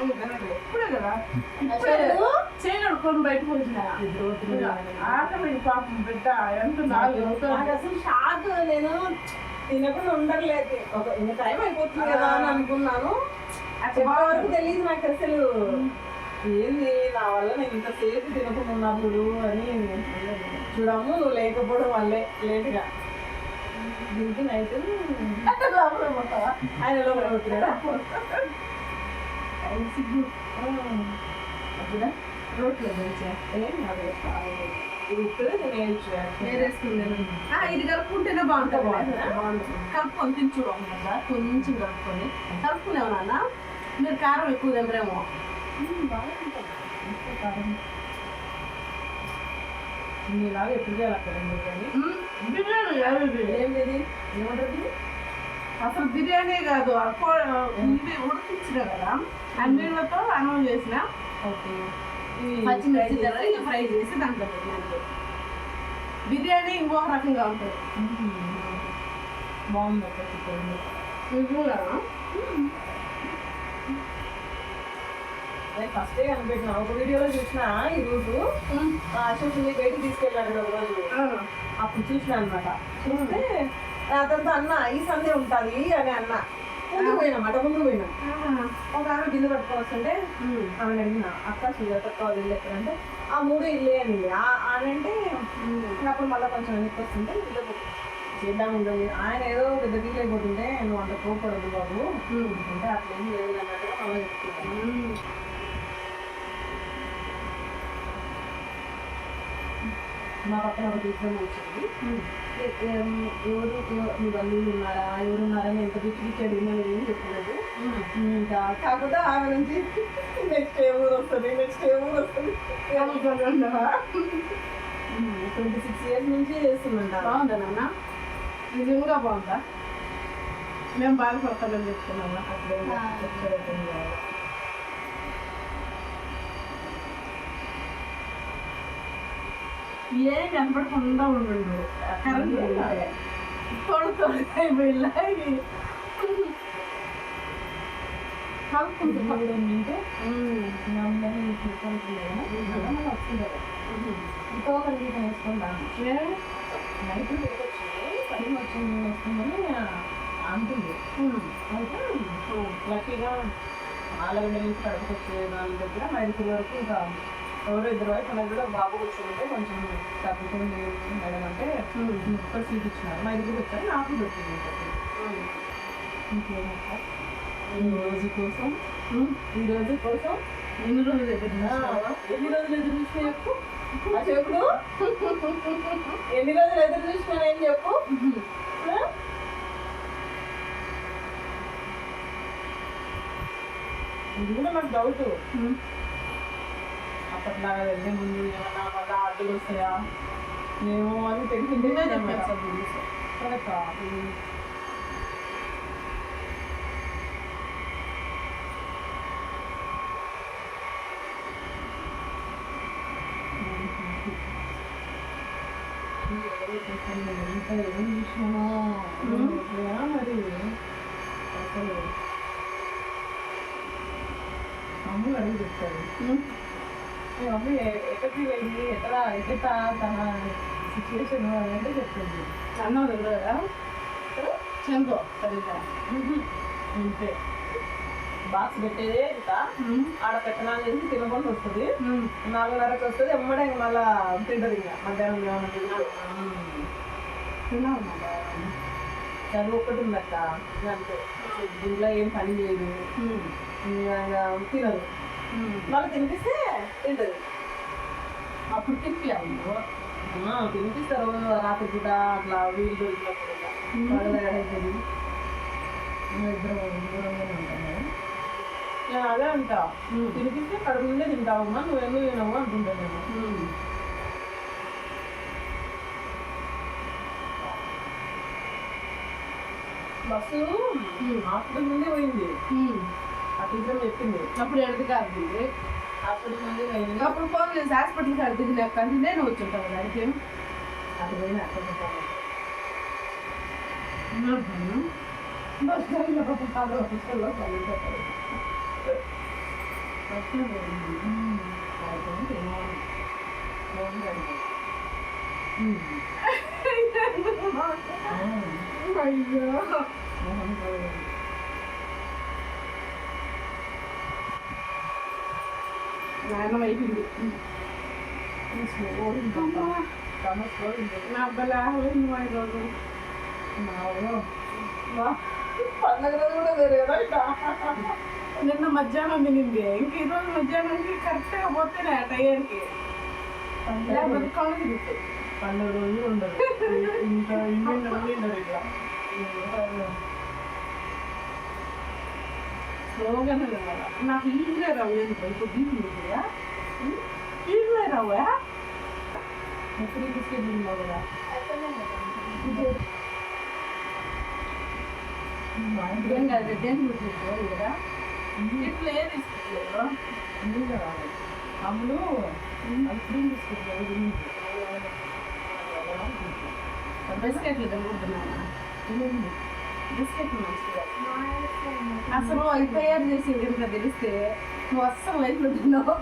ఇప్పుడే కదా చేయను కొను బయటకు వచ్చిన ఆకలి పాపం బిడ్డ ఎంత నాకు అసలు షాక్. నేను తినకుండా ఉండట్లేదు, ఇంకా టైం అయిపోతుంది కదా అని అనుకున్నాను. వరకు తెలియదు నాకు అసలు ఏంది నా వల్ల నేను ఇంతసేపు తినకుండా ఉన్నప్పుడు అని. చూడము నువ్వు లేకపోవడం వల్లే లేట్గా దీనికి నైట్ ఆయన లోపల పోతున్నాడా రోట్లో ఏం అదే ఇది ఇప్పుడే నేరేసుకున్నాను. ఇది కలుపుకుంటేనే బాగుంటుంది. కలుపుకొని తిని చూడము కదా, కొంచెం కలుపుకొని కలుపుకునేవు నాన్న. మీరు కారం ఎక్కువ తినరేమో. నీలాగా ఎప్పుడు చేయాలి అక్కడ బిర్యానీ కాదు ఇది. ఏంటిది ఏముంటుంది అసలు బిర్యానీ కాదు, ఇది ఉడికించిన కదా అన్నిళ్ళతో అన్నం చేసిన. ఓకే పచ్చిమిర్చి ఇది ఫ్రై చేసి దాంట్లో పెట్టినాను. బిర్యానీ ఇంకొక రకంగా ఉంటుంది. బాగుంది ఫస్ట్ కనిపెట్టిన ఒక వీడియోలో చూసిన ఈరోజు అశోక్ని బయటికి తీసుకెళ్ళాడు ఒకరోజు. అప్పుడు చూసిన అనమాట. చూస్తే అతనితో అన్న ఈ సందే ఉంటుంది అని అన్న. ముందుకు పోయినామాట, ముందుకు పోయినా. ఒక ఆమె బిల్లు పట్టుకొని వస్తుంటే ఆమె అడిగిన అక్క సుజాత ఇల్లు ఎక్కడంటే ఆ 3 ఇల్లే అని అంటే అప్పుడు మళ్ళీ కొంచెం వెనక్కి వస్తుంటే ఇల్లు చేద్దాం ఉండదు. ఆయన ఏదో పెద్ద డీల్ అయిపోతుంటే నువ్వు అంత కోపడదు బాబు అంటే అట్లేం లేదు అన్నట్టుగా మళ్ళీ చెప్తున్నాను. మా పక్కన ఒక టీచర్ వచ్చింది. ఎవరు మీ బంధువులు ఉన్నారా, ఎవరున్నారని ఎంత పిచ్చి నేను ఏం చెప్పలేదు. ఇంకా కాకపోతే ఆమె నుంచి నెక్స్ట్ ఏ ఊరు వస్తుంది, నెక్స్ట్ ఏ ఊరు వస్తుంది. 26 years నుంచి చేస్తుందంట. బాగుందా నాన్న? నిజంగా బాగుందా? మేము బాధపడతామని చెప్తున్నాము. ఏం కనపడకుండా ఉండు. కరెంట్ తోడు అయిపోయింది. కలుపుకుంటుంటే ఇంకో కలిగి వేసుకుంటాను. నైట్ వచ్చింది పని వచ్చింది వస్తుందని అంటుంది. అయితే లక్కీగా 4 గంటల నుంచి కడుపుకొచ్చే 4 దగ్గర 5 వరకు ఇంకా ఎవరో 2 వైపు అలా కూడా బాబు కూర్చుంటే కొంచెం తగ్గుతుంది మేడం అంటే ఒక్క సీట్ ఇచ్చినారు. 5 వచ్చారు, నాకు దొరికింది. ఇంకేమో ఈ రోజు కోసం ఎన్ని రోజులు ఎదురు చూసినా చెప్పు అశోకుడు. ఎన్ని రోజులు ఎదురు చూసినా ఏం చెప్పు. ఇది కూడా నాకు డౌట్. అప్పట్లాగా వెళ్ళే ముందు ఏమన్నా మళ్ళీ ఆటలు వస్తాయా ఏమో అని తెలిసిందే ఏం చూసినామో మరి అసలు అమ్మ అడిగి చెప్తారు. మమ్మీ ఎక్కడికి వెళ్ళి ఎట్లా తన సిచ్యువేషన్ అంటే చెప్తుంది. అన్నం దగ్గర చందో సరిగ్గా అంతే బాక్స్ పెట్టేదే ఇంకా ఆడ పెట్టనాలు చేసి తినకుండా వస్తుంది. 4:30కి వస్తుంది. ఎమ్మడే మళ్ళా తింటది. ఇంకా మధ్యాహ్నం చదువు ఒక్కటి ఉందక్క అంతే. ఇంట్లో ఏం పని చేయదు, తినదు. మళ్ళీ తినిపిస్తే తింటది. అప్పుడు తినిపించాలి. తినిపిస్తారు రాత్రి పూట అట్లా వీలు దొరికినప్పుడు అవుతుంది. దూరంగానే ఉంటాను. అదే అంట తినిపిస్తే కడుపు నుండే తింటావమ్మా, నువ్వేమో తినవు అనుకుంటాను నేను. బస్సు హాస్పిటల్ ముందే పోయింది. ఆ టీచర్ చెప్పింది. అప్పుడు ఎడది కాదు హాస్పిటల్ ముందే పోయింది. అప్పుడు ఫోన్ చేసి హాస్పిటల్కి అడిగింది లేక నేను వచ్చుంటాను దానికి. అటు పోయిన అక్కడ అయ్యో నాయన అయిపోయింది నా అబ్బాయి ఆహ్వానింది మా ఈరోజు పండగ రోజు కూడా వేరే కదా ఇట్లా నిన్న మధ్యాహ్నం తినింది ఇంక ఈరోజు మధ్యాహ్నానికి కరెక్ట్గా పోతే ఆ టైంకి లేకపోతే కళ్ళు తిరుగుతాయి. పండుగ రోజు ఉండదు ఇంకా ఇండియన్ ఉండరు ఇట్లా స్లోగానే తినాలి. నాకు ఈజీగా రవ్వ ఎందుకు ఇప్పుడు బీపీ ఉంటుందా ఈజీగా రవ్వ ఎప్పుడు బిస్కెట్ తిన్నావు కదా ఏం కాదు దేని గురించి కదా ఇట్లా ఏది ఇస్తుంది నీళ్ళు రావాలి అమ్ములు అది క్రీమ్ బిస్కెట్ బిస్కెట్లు తింటున్నాను బిస్కెట్లు మంచిగా అసలు అవి తయారు చేసేది ఇంకా తెలిస్తే నువ్వు అస్సలు లైఫ్లో తిన్నావు.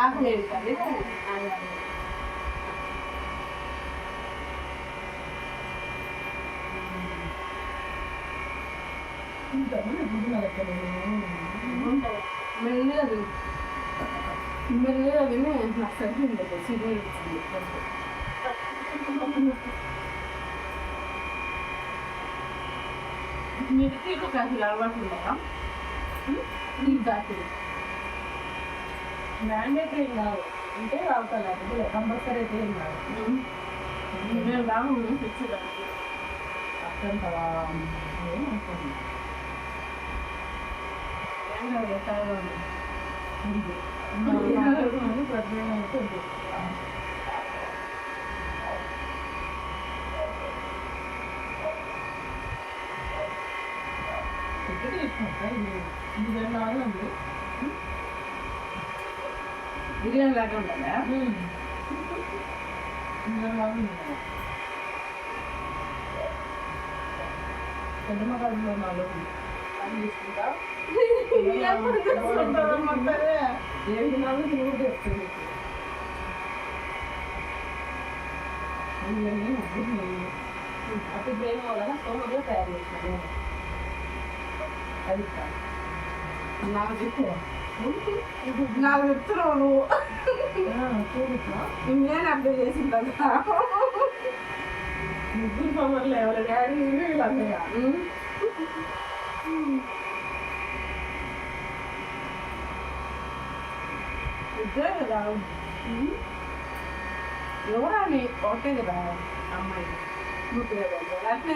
ఆకలేదు కదా మెల్లగా మెల్లగా విని నాకు సరిపోయింది సిగ్నల్ ఇచ్చింది. మీరు టీకు కాఫీలు అలవాటు ఉన్నాయా టీ కాఫీలు మ్యాండేటరీ ఏం కాదు అంటే తాగుతాను అంటే కంపల్సరీ అయితే ఏం కాదు నేను రాము తెచ్చేదానికి అర్థంతవా ఏమనుకోండి ఏం కాదు తాగాలి ప్రత్యేకం అయితే టికెట్ తీసుకుంటా ఇది 2 ఆరు ఉంది బిర్యానీ లాగా ఉండాలా పెద్దమ్మ కాలంలో నాలో పని తీసుకుంటా ఎప్పుడు తీసుకుంటావు మొత్తానే 7 దినాలు తిరుగుతూ చెప్తుంది అప్పుడు బ్రెయిన్ వల్ల సోమలో తయారు చేసినాను అది నాకు చెప్పు నాకు చెప్తున్నావు నువ్వు చూడుతా నేను అర్థం చేసిందా ముగ్గురు సోమర్లు ఎవరు డాడీ వీళ్ళు అన్నయ్య ఇద్దరే కదా ఎవరాని ఒకటే కదా అమ్మాయి ముగ్గురే కదా అంటే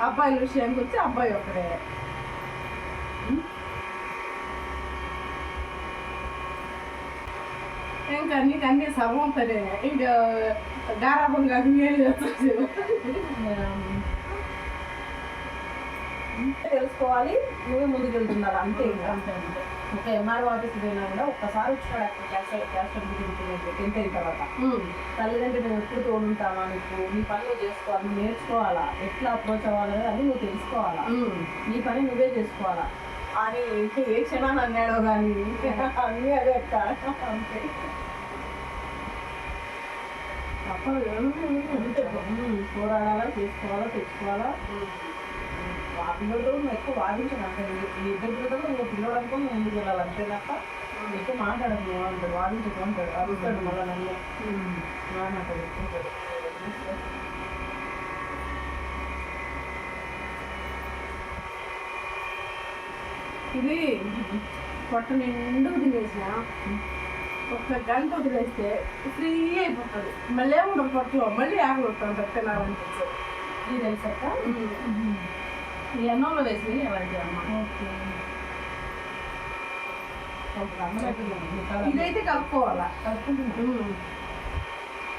అబ్బాయిల విషయానికి వచ్చి అబ్బాయి ఒకడే ఇంకా నీకు అన్ని సర్వం సరే ఇంకా గారాబంగా మేలు చేస్తుంది తెలుసుకోవాలి నువ్వే ముందుకు వెళ్తున్నారు అంతే అంతే అంతే ఒక ఎంఆర్ఓ ఆఫీస్ పోయినా కూడా ఒక్కసారి వచ్చినాడు అక్కడ క్యాస్ట్ టెన్త్ అయిన తర్వాత తల్లిదండ్రులు మేము ఎప్పుడు తోడుంటామా నీకు నీ పనులు చేసుకోవాలి నువ్వు నేర్చుకోవాలా ఎట్లా అప్రోచ్ అవ్వాలనేది అది నువ్వు తెలుసుకోవాలా నీ పని నువ్వే చేసుకోవాలా అని ఏ క్షణాన్ని అన్నాడో కానీ అన్నీ అదే అంతే అప్పుడు అంతే పోరాడాలా చేసుకోవాలా తెచ్చుకోవాలా పిల్లలతో నువ్వు ఎక్కువ వాదించను అంటే ఈ ఇద్దరు పిల్లలతో నువ్వు పిల్లడు అనుకుని నువ్వు ముందుకు వెళ్ళాలి అంతే తప్ప ఎక్కువ మాట్లాడదు నువ్వు అంటాడు వాదించకు అంటాడు అడుగుతాడు మళ్ళీ నన్ను నాన్నట్టు చెప్తుంటాడు ఇది పొట్ట నిండు తినేసిన ఒక గంట వదిలేస్తే ఫ్రీ అయిపోతుంది మళ్ళీ ఉండదు పొట్టలో మళ్ళీ ఆకలి ఉంటుంది తినాలనిపిస్తుంది ఇది తెలుసక్క ఈ అన్నంలో వేసి అలాంటి అమ్మ ఇదైతే కలుపుకోవాలా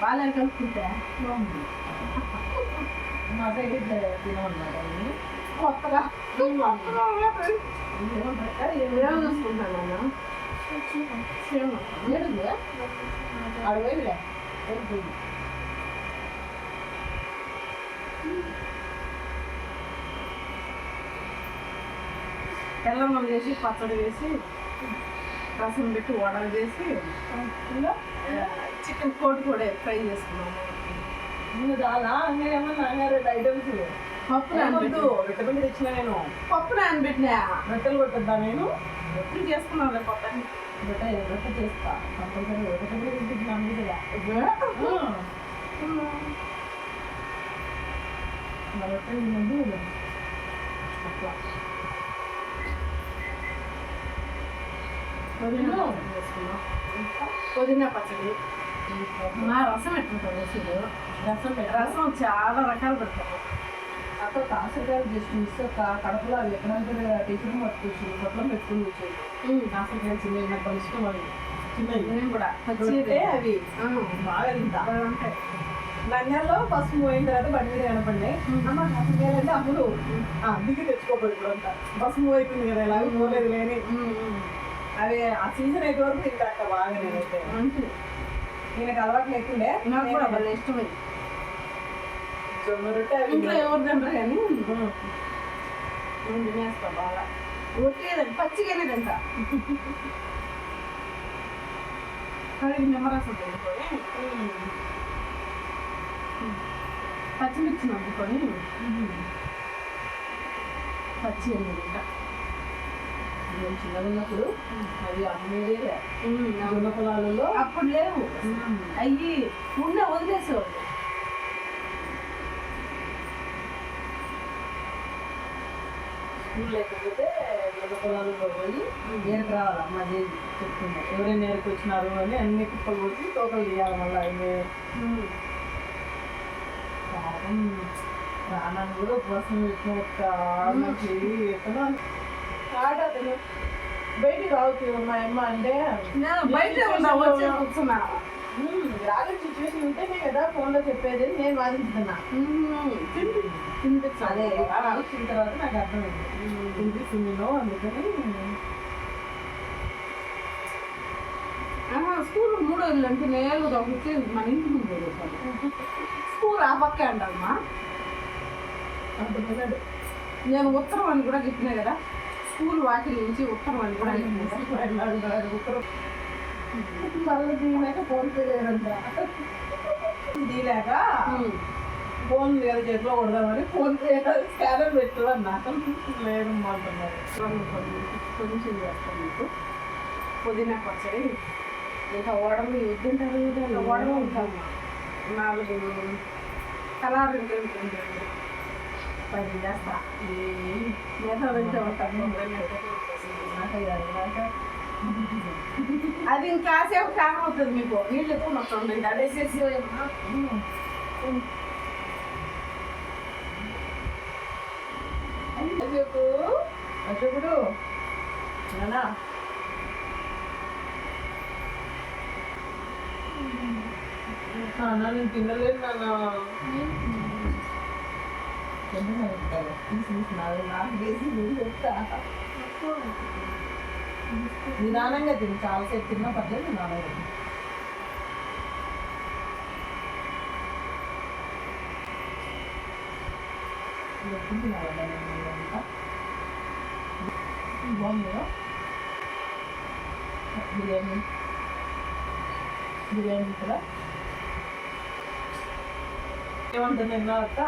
వాళ్ళే కలుపుకుంటే మా సైడ్ తినమన్నమాట కొత్తగా ఏం చూసుకుంటాను అడవేలే తెల్లన్నం చేసి పచ్చడి వేసి రసం పెట్టి వడలు చేసి ఇంకా చికెన్ కోడి కూడా ఫ్రై చేసుకున్నాము. ఇంకా చాలా ఏమన్నా రెండు ఐటమ్స్ పప్పు నానబెట్టు రొట్టె పిండి తెచ్చిన నేను. పప్పు నానబెట్టినా రొట్టెలు కొట్టద్దా నేను? రొట్టెలు చేసుకున్నాను పప్పు రొట్టె చేస్తా కంపల్సరీ. రొట్టె పిండి తింటున్నాను కదా రొట్టె ముందు అట్లా పుదీనా పచ్చడి మా రసం ఎట్లుంటుంది రసం చాలా రకాలు పెడతారు. అక్కడ కాసరకాయలు జస్ట్ మిస్ కడపలో అవి ఎక్కడంటే టిఫిన్ పట్టుకొచ్చి పొట్లం పెట్టుకుని వచ్చేది. కాసరకాయలు చిన్నవి నాకు బాగా ఇష్టం. అవి చిన్నవి నేను కూడా అవి బాగా తింటా ఉంటాయి. నంద్యాలలో పసుపు పోయిన తర్వాత బండి మీద కనపడినాయి. అమ్మ కాసరకాయలు అంటే అమ్ముడు అందుకే తెచ్చుకోకూడదు ఇప్పుడు అంతా పసుపు అయిపోయింది కదా ఇలా పోలేదు లేని. అవి ఆ సీజన్ అయితే వరకు తింటా అక్క బాగా. నేనైతే ఈయనకు అలవాటు లేకుండే. నాకు కూడా భలే ఇష్టమే. జొన్న రొట్టె ఇంట్లో ఎవరు తింటారు కానీ నేను తినేస్తా బాగా. ఒకేదండి పచ్చిగానే తింటా. కడిగి నిమ్మరసం తినుకొని పచ్చిమిర్చి నమ్ముకొని పచ్చి అన్ని తింటా. నేను చిన్నగా ఉన్నప్పుడు అవి అమ్మేదే జొన్న పొలాలలో. అప్పుడు లేవు అయ్యి ఉన్న వదిలేసేవాళ్ళు. స్కూల్ లేకపోతే జొన్న పొలాలలో పోయి ఏరకు రావాలి. మా దేవి చెప్తుంది ఎవరైనా ఏరకు వచ్చినారు అని అన్ని కుప్పలు కొట్టి తోకలు తీయాలి. మళ్ళీ అవి పాపం ప్రాణాన్ని కూడా ఉపవాసం పెట్టిన ఎక్కడో ఆట అతను బయటికి రావచ్చు మా అమ్మ అంటే బయట కూర్చున్నా. రాగల సిచ్యువేషన్ ఉంటేనే కదా ఫోన్లో చెప్పేది. నేను వాదించుతున్నా అదే వచ్చిన తర్వాత నాకు అర్థమైంది తినిపిస్తుందో అందుకని. స్కూల్ 3 రోజులు అంటే నేను వచ్చి మన ఇంటి ముందు స్కూల్ ఆ పక్కే అంటారమ్మా. అంటున్నాడు నేను ఉత్తరం అని కూడా చెప్పినా కదా. స్కూల్ వాకిల్ నుంచి ఉత్తరం అని కూడా ఉత్తరం మళ్ళీ దీనిలేక ఫోన్ పే లేదంట. దీలేక ఫోన్ లేదా చేతిలో కొడదామని ఫోన్ పే స్కానర్ పెట్టు అన్నా. లేదు అంటున్నారు. కొంచెం చేస్తాను మీకు పుదీనా పచ్చడి. ఇంకా వడలు వద్దుంటారు. వడలు ఉంటాము 4 కలర్ 10 చేస్తా. అది ఇంకాసేపు కారం అవుతుంది మీకు. నీళ్ళు ఎక్కువ వస్తుంది అదేసేసి అశోకుడు నానా నేను తినలేదు నాన్న. నాకు వేసి నువ్వు చెప్తా. నిదానంగా తిని చాలాసేపు తిన్నా పర్లేదు. నిదానంగా బాగుంది బిర్యానీ. బిర్యానీ కూడా ఏమంటుంది అక్క?